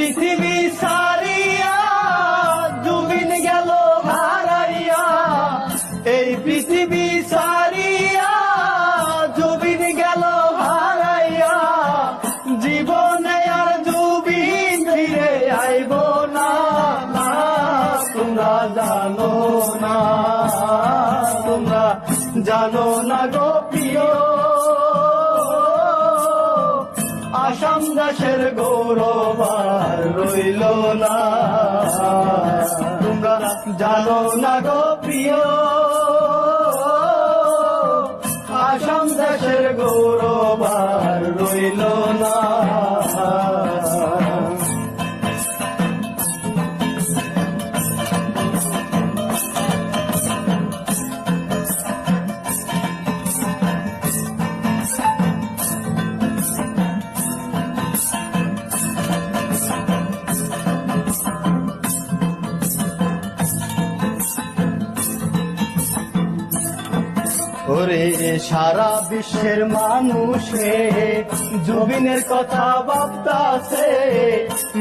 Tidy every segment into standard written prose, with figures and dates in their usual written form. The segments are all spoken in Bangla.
পৃথিবী সারিয়া জুবিন গেল হারাইয়া, এই পৃথিবী সারিয়া জুবিন গেল হারাইয়া, জীবনে আর জুবিন ফিরে আইব না। তোমরা জানো না, তোমরা জানো না গো প্রিয়, আসাম দেশের গৌরব আর রইল না। তোমরা জানো না গো প্রিয়, আসাম দেশের গৌরব আর রইল না। ওরে সারা বিশ্বের মানুষে জুবিনের কথা ভাবতাছে,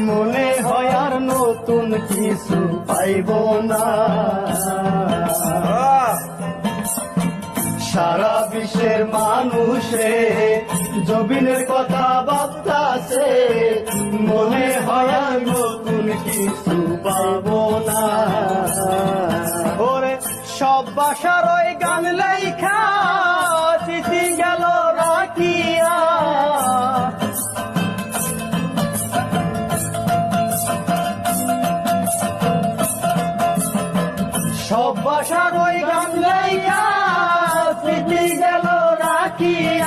মনে হয় আর নতুন কিছু পাইব না। সারা বিশ্বের মানুষে জুবিনের কথা ভাবতাছে, মনে হয় আর নতুন কিছু পাব না। ওরে সব বাসার ওই গান লেখা চিঠি গেল রাখিয়া, সব বাসার ওই গান লেখা চিঠি গেল রাখিয়া।